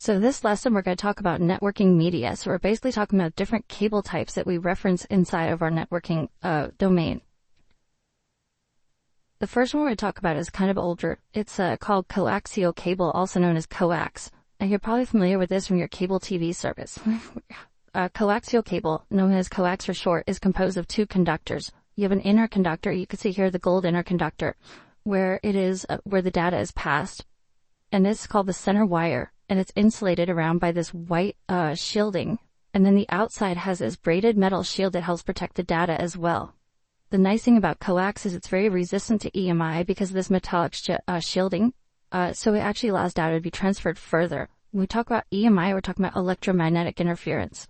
So this lesson, we're going to talk about networking media. So we're basically talking about different cable types that we reference inside of our networking domain. The first one we're going to talk about is kind of older. It's called coaxial cable, also known as coax. And you're probably familiar with this from your cable TV service. Coaxial cable, known as coax for short, is composed of two conductors. You have an inner conductor. You can see here the gold inner conductor, where it is where the data is passed. And this is called the center wire. And it's insulated around by this white shielding. And then the outside has this braided metal shield that helps protect the data as well. The nice thing about coax is it's very resistant to EMI because of this metallic shielding. So it actually allows data to be transferred further. When we talk about EMI, we're talking about electromagnetic interference.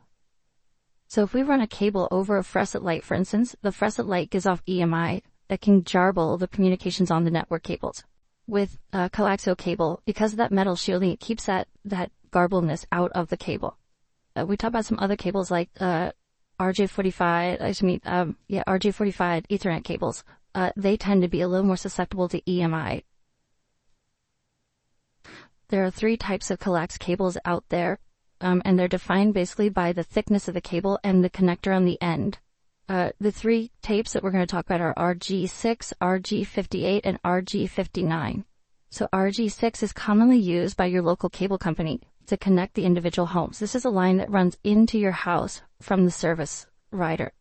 So if we run a cable over a fluorescent light, for instance, the fluorescent light gives off EMI that can jarble the communications on the network cables. With coaxial cable, because of that metal shielding, it keeps that garbledness out of the cable. We talk about some other cables like RJ45 Ethernet cables. They tend to be a little more susceptible to EMI. There are three types of coax cables out there, and they're defined basically by the thickness of the cable and the connector on the end. The three tapes that we're going to talk about are RG6, RG58, and RG59. So RG6 is commonly used by your local cable company to connect the individual homes. This is a line that runs into your house from the service rider.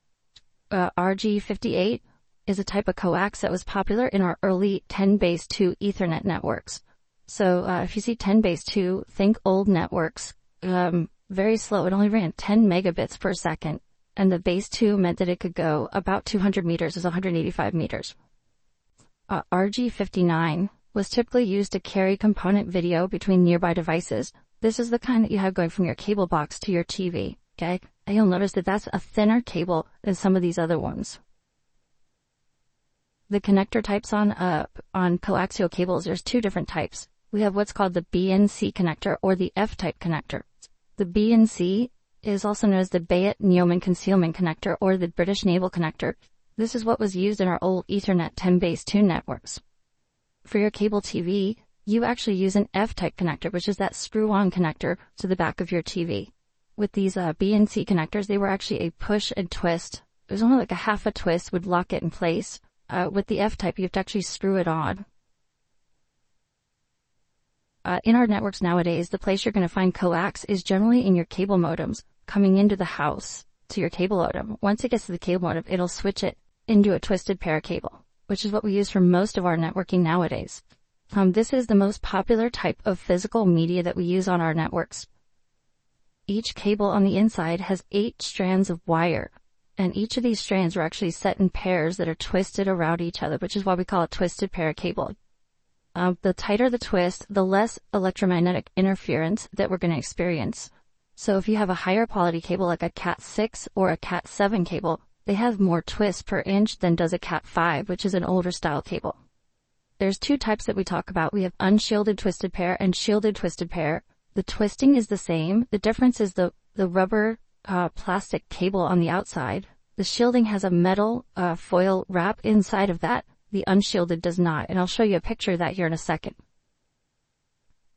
RG58 is a type of coax that was popular in our early 10-base-2 Ethernet networks. So if you see 10-base-2, think old networks, very slow. It only ran 10 megabits per second. And the base 2 meant that it could go about 200 meters, is 185 meters. RG59 was typically used to carry component video between nearby devices. This is the kind that you have going from your cable box to your TV, okay? And you'll notice that that's a thinner cable than some of these other ones. The connector types on coaxial cables, there's two different types. We have what's called the BNC connector or the F-type connector. The BNC is also known as the Bayet-Neoman concealment connector or the British Naval connector. This is what was used in our old Ethernet 10-base-2 networks. For your cable TV, you actually use an F-type connector, which is that screw-on connector to the back of your TV. With these BNC connectors, they were actually a push and twist. It was only like a half a twist would lock it in place. With the F-type, you have to actually screw it on. In our networks nowadays, the place you're going to find coax is generally in your cable modems coming into the house to your cable modem. Once it gets to the cable modem, it'll switch it into a twisted pair cable, which is what we use for most of our networking nowadays. This is the most popular type of physical media that we use on our networks. Each cable on the inside has 8 strands of wire, and each of these strands are actually set in pairs that are twisted around each other, which is why we call it twisted pair cable. The tighter the twist, the less electromagnetic interference that we're going to experience. So if you have a higher quality cable like a Cat6 or a Cat7 cable, they have more twists per inch than does a Cat5, which is an older style cable. There's two types that we talk about. We have unshielded twisted pair and shielded twisted pair. The twisting is the same. The difference is the rubber plastic cable on the outside. The shielding has a metal foil wrap inside of that. The unshielded does not, and I'll show you a picture of that here in a second.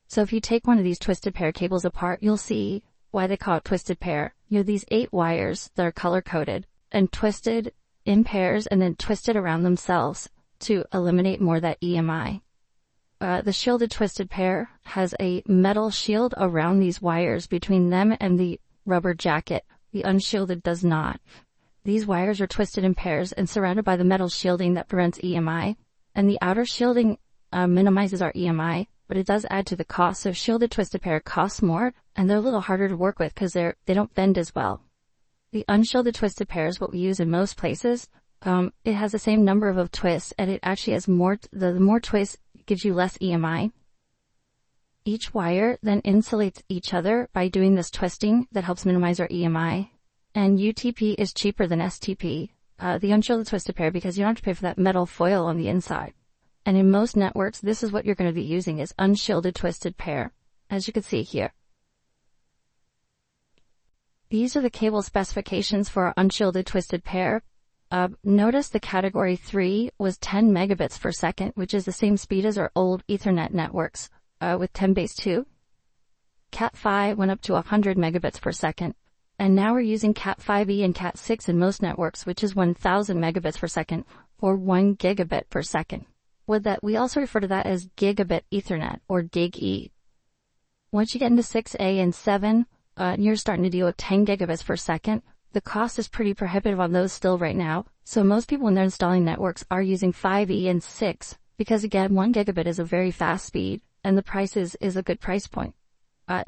So if you take one of these twisted pair cables apart, you'll see why they call it twisted pair. You have these 8 wires that are color-coded and twisted in pairs and then twisted around themselves to eliminate more of that EMI. The shielded twisted pair has a metal shield around these wires between them and the rubber jacket. The unshielded does not. These wires are twisted in pairs and surrounded by the metal shielding that prevents EMI, and the outer shielding minimizes our EMI, but it does add to the cost. So shielded twisted pair costs more, and they're a little harder to work with because they don't bend as well. The unshielded twisted pair is what we use in most places. It has the same number of twists, and it actually has more. The more twists gives you less EMI. Each wire then insulates each other by doing this twisting that helps minimize our EMI. And UTP is cheaper than STP, the unshielded twisted pair, because you don't have to pay for that metal foil on the inside. And in most networks, this is what you're going to be using, is unshielded twisted pair, as you can see here. These are the cable specifications for our unshielded twisted pair. Notice the category 3 was 10 megabits per second, which is the same speed as our old Ethernet networks with 10-base-2. Cat5 went up to 100 megabits per second. And now we're using Cat5e and Cat6 in most networks, which is 1000 megabits per second, or 1 gigabit per second. We also refer to that as gigabit Ethernet, or Gig-E. Once you get into 6A and 7, you're starting to deal with 10 gigabits per second. The cost is pretty prohibitive on those still right now. So most people, when they're installing networks, are using 5E and 6, because again, 1 gigabit is a very fast speed, and the price is a good price point.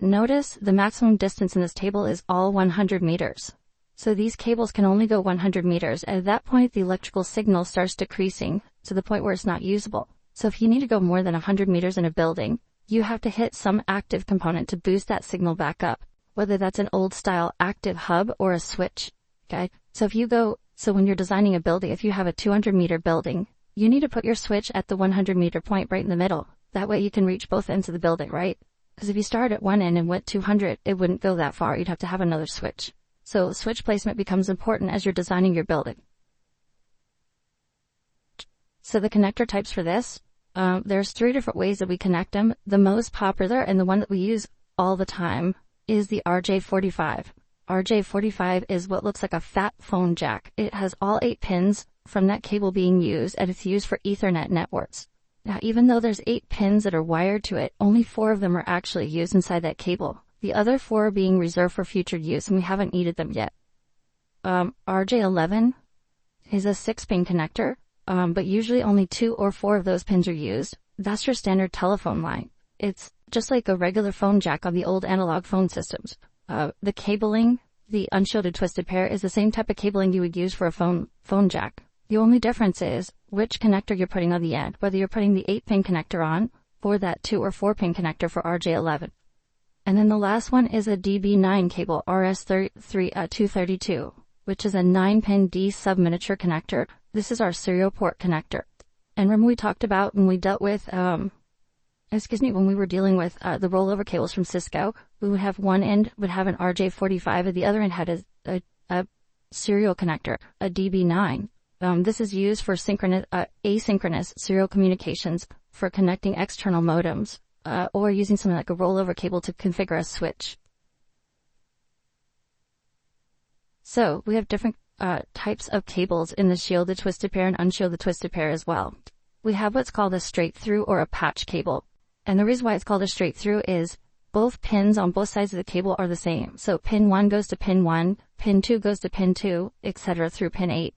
Notice the maximum distance in this table is all 100 meters. So these cables can only go 100 meters. At that point, the electrical signal starts decreasing to the point where it's not usable. So if you need to go more than 100 meters in a building, you have to hit some active component to boost that signal back up, whether that's an old style active hub or a switch. Okay. So when you're designing a building, if you have a 200-meter building, you need to put your switch at the 100-meter point right in the middle. That way you can reach both ends of the building, right? Because if you start at one end and went 200, it wouldn't go that far. You'd have to have another switch. So switch placement becomes important as you're designing your building. So the connector types for this, there's 3 different ways that we connect them. The most popular and the one that we use all the time is the RJ45. RJ45 is what looks like a fat phone jack. It has all 8 pins from that cable being used, and it's used for Ethernet networks. Now, even though there's 8 pins that are wired to it, only 4 of them are actually used inside that cable. The other 4 are being reserved for future use, and we haven't needed them yet. RJ11 is a 6-pin connector, but usually only 2 or 4 of those pins are used. That's your standard telephone line. It's just like a regular phone jack on the old analog phone systems. The cabling, the unshielded twisted pair, is the same type of cabling you would use for a phone jack. The only difference is which connector you're putting on the end, whether you're putting the 8-pin connector on or that 2 or 4-pin connector for RJ11. And then the last one is a DB9 cable, RS232, which is a 9-pin D sub-miniature connector. This is our serial port connector. And remember we talked about when we dealt with, when we were dealing with the rollover cables from Cisco, we would have one end would have an RJ45 and the other end had a serial connector, a DB9. This is used for asynchronous serial communications for connecting external modems, or using something like a rollover cable to configure a switch. So we have different types of cables in the shielded twisted pair and unshielded twisted pair as well. We have what's called a straight through or a patch cable. And the reason why it's called a straight through is both pins on both sides of the cable are the same. So pin 1 goes to pin 1, pin 2 goes to pin 2, etc. through pin 8.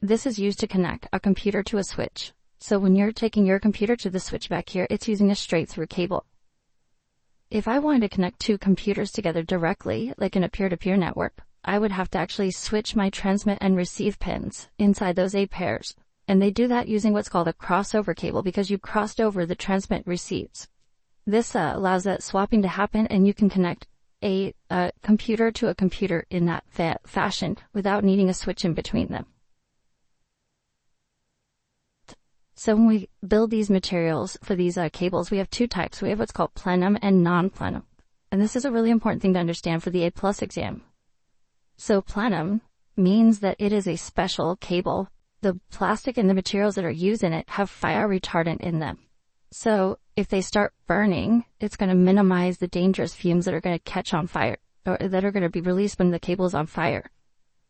This is used to connect a computer to a switch. So when you're taking your computer to the switch back here, it's using a straight through cable. If I wanted to connect 2 computers together directly, like in a peer-to-peer network, I would have to actually switch my transmit and receive pins inside those 8 pairs. And they do that using what's called a crossover cable because you crossed over the transmit receives. This allows that swapping to happen, and you can connect a computer to a computer in that fashion without needing a switch in between them. So when we build these materials for these cables, we have 2 types. We have what's called plenum and non-plenum. And this is a really important thing to understand for the A+ exam. So plenum means that it is a special cable. The plastic and the materials that are used in it have fire retardant in them. So if they start burning, it's going to minimize the dangerous fumes that are going to catch on fire, or that are going to be released when the cable is on fire.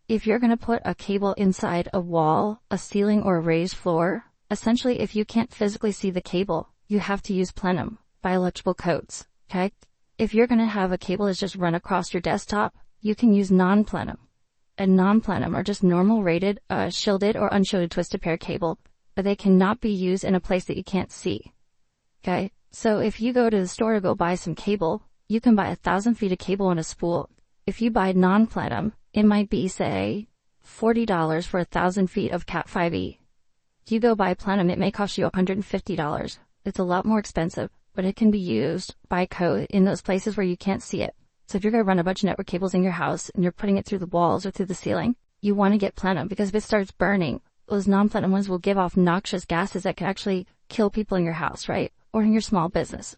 If you're going to put a cable inside a wall, a ceiling, or a raised floor, essentially if you can't physically see the cable, you have to use plenum by electrical codes, okay? If you're going to have a cable that's just run across your desktop, you can use non-plenum. And non-plenum are just normal rated, shielded or unshielded twisted pair cable, but they cannot be used in a place that you can't see. Okay? So if you go to the store to go buy some cable, you can buy 1,000 feet of cable on a spool. If you buy non-plenum, it might be, say, $40 for 1,000 feet of Cat5e. If you go buy plenum, it may cost you $150. It's a lot more expensive, but it can be used by code in those places where you can't see it. So if you're going to run a bunch of network cables in your house and you're putting it through the walls or through the ceiling, you want to get plenum, because if it starts burning, those non-plenum ones will give off noxious gases that can actually kill people in your house, right? Or in your small business.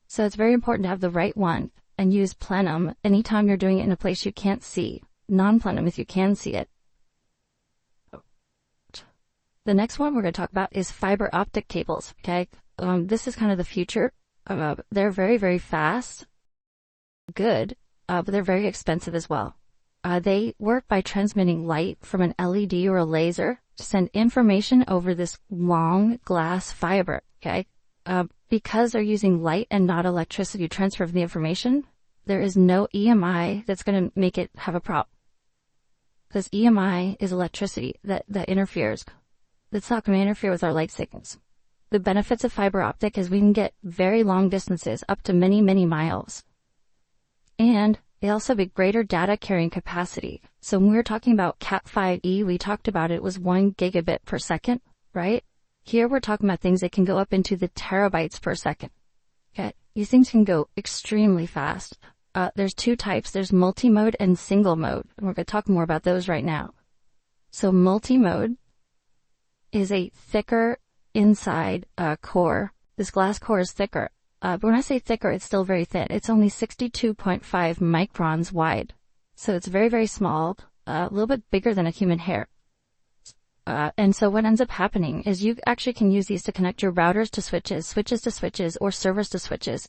So it's very important to have the right one and use plenum anytime you're doing it in a place you can't see. Non-plenum if you can see it. The next one we're going to talk about is fiber optic cables, okay? This is kind of the future. They're very, very fast. good, but they're very expensive as well. They work by transmitting light from an LED or a laser to send information over this long glass fiber, okay? Because they're using light and not electricity to transfer the information, there is no EMI that's going to make it have a problem. Because EMI is electricity that interferes. That's not going to interfere with our light signals. The benefits of fiber optic is we can get very long distances, up to many, many miles. And they also have a greater data carrying capacity. So when we were talking about Cat5e, we talked about it was 1 gigabit per second, right? Here we're talking about things that can go up into the terabytes per second. Okay, these things can go extremely fast. There's two types. There's multi-mode and single mode. And we're going to talk more about those right now. So multi-mode is a thicker inside core. This glass core is thicker. But when I say thicker, it's still very thin. It's only 62.5 microns wide. So it's very, very small, a little bit bigger than a human hair. And so what ends up happening is you actually can use these to connect your routers to switches, switches to switches, or servers to switches.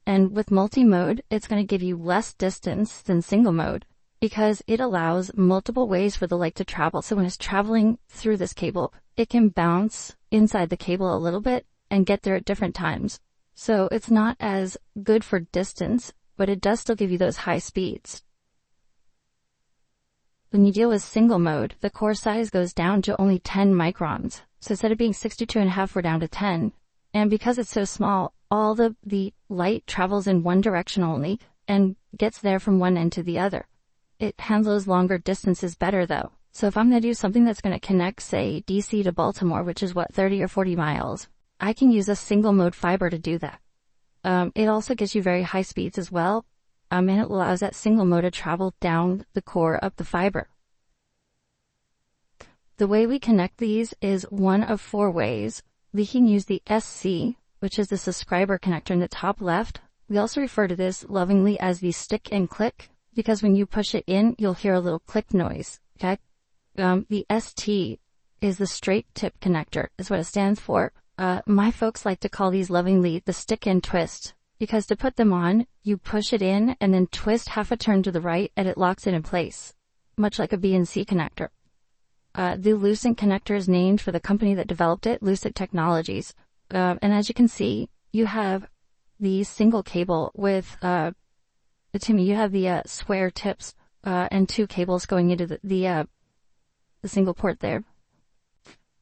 And with multi-mode, it's going to give you less distance than single mode because it allows multiple ways for the light to travel. So when it's traveling through this cable, it can bounce inside the cable a little bit and get there at different times. So it's not as good for distance, but it does still give you those high speeds. When you deal with single mode, the core size goes down to only 10 microns. So instead of being 62.5, we're down to 10. And because it's so small, all the light travels in one direction only and gets there from one end to the other. It handles longer distances better though. So if I'm going to do something that's going to connect, say, DC to Baltimore, which is 30 or 40 miles, I can use a single mode fiber to do that. It also gives you very high speeds as well. And it allows that single mode to travel down the core of the fiber. The way we connect these is one of 4 ways. We can use the SC, which is the subscriber connector in the top left. We also refer to this lovingly as the stick and click, because when you push it in, you'll hear a little click noise, okay? The ST is the straight tip connector, is what it stands for. My folks like to call these lovingly the stick and twist, because to put them on, you push it in and then twist half a turn to the right and it locks it in place, much like a BNC connector. The Lucent connector is named for the company that developed it, Lucent Technologies. And as you can see, you have the single cable with, you have the square tips and 2 cables going into the single port there.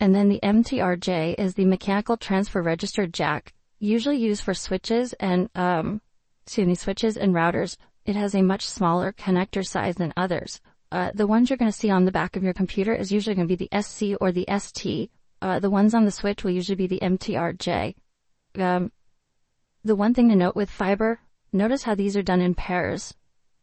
And then the MTRJ is the mechanical transfer register jack, usually used for switches and switches and routers. It has a much smaller connector size than others. The ones you're going to see on the back of your computer is usually going to be the SC or the ST. The ones on the switch will usually be the MTRJ. The one thing to note with fiber, notice how these are done in pairs.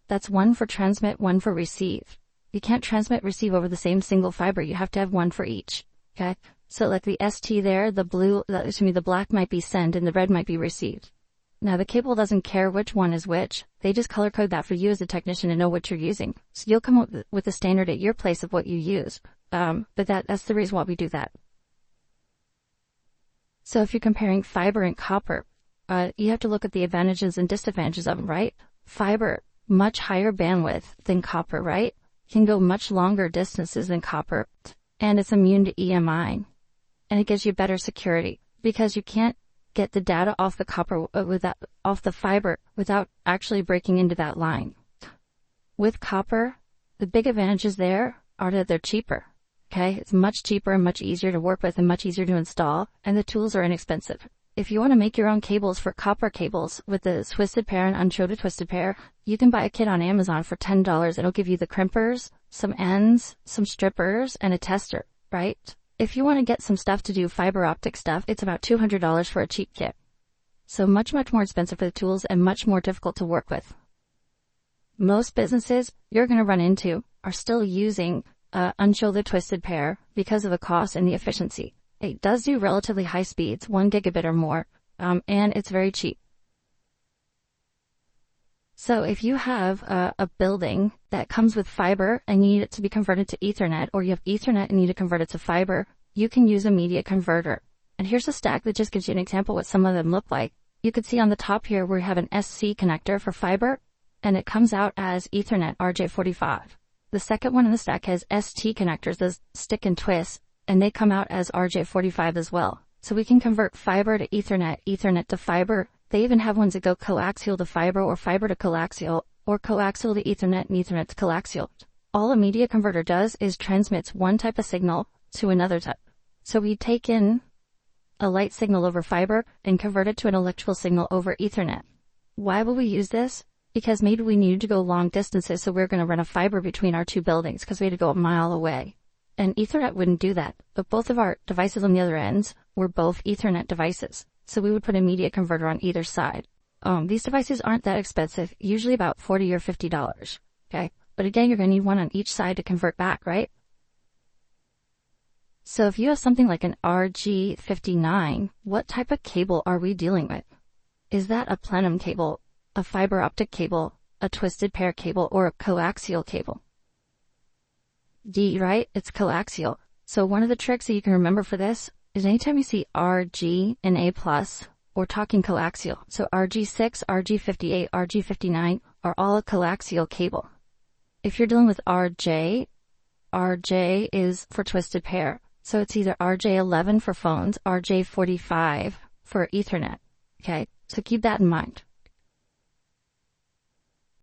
That's one for transmit, one for receive. You can't transmit, receive over the same single fiber. You have to have one for each. Okay? So like the ST there, the black might be send and the red might be received. Now the cable doesn't care which one is which. They just color code that for you as a technician to know what you're using. So you'll come up with a standard at your place of what you use. But that's the reason why we do that. So if you're comparing fiber and copper, you have to look at the advantages and disadvantages of them, right? Fiber, much higher bandwidth than copper, right? Can go much longer distances than copper, and it's immune to EMI. And it gives you better security because you can't get the data off the copper off the fiber without actually breaking into that line. With copper, the big advantages there are that they're cheaper. Okay, it's much cheaper and much easier to work with and much easier to install, and the tools are inexpensive. If you want to make your own cables for copper cables with the twisted pair and unshielded twisted pair, you can buy a kit on Amazon for $10. It'll give you the crimpers, some ends, some strippers, and a tester, right? If you want to get some stuff to do fiber optic stuff, it's about $200 for a cheap kit. So much, much more expensive for the tools and much more difficult to work with. Most businesses you're going to run into are still using unshielded twisted pair because of the cost and the efficiency. It does do relatively high speeds, 1 gigabit or more, and it's very cheap. So if you have a building that comes with fiber and you need it to be converted to Ethernet, or you have Ethernet and need to convert it to fiber, you can use a media converter. And here's a stack that just gives you an example what some of them look like. You could see on the top here we have an SC connector for fiber, and it comes out as Ethernet RJ45. The second one in the stack has ST connectors, those stick and twist, and they come out as RJ45 as well. So we can convert fiber to Ethernet, Ethernet to fiber. They even have ones that go coaxial to fiber or fiber to coaxial, or coaxial to Ethernet and Ethernet to coaxial. All a media converter does is transmits one type of signal to another type. So we take in a light signal over fiber and convert it to an electrical signal over Ethernet. Why will we use this? Because maybe we need to go long distances, so we're going to run a fiber between our two buildings because we had to go a mile away. And Ethernet wouldn't do that, but both of our devices on the other ends were both Ethernet devices, so we would put a media converter on either side. These devices aren't that expensive, usually about $40 or $50, okay? But again, you're going to need one on each side to convert back, right? So if you have something like an RG59, what type of cable are we dealing with? Is that a plenum cable, a fiber optic cable, a twisted pair cable, or a coaxial cable? D, right? It's coaxial. So one of the tricks that you can remember for this is anytime you see RG and A+, we're talking coaxial. So RG6, RG58, RG59 are all a coaxial cable. If you're dealing with RJ, RJ is for twisted pair. So it's either RJ11 for phones, RJ45 for Ethernet. Okay, so keep that in mind.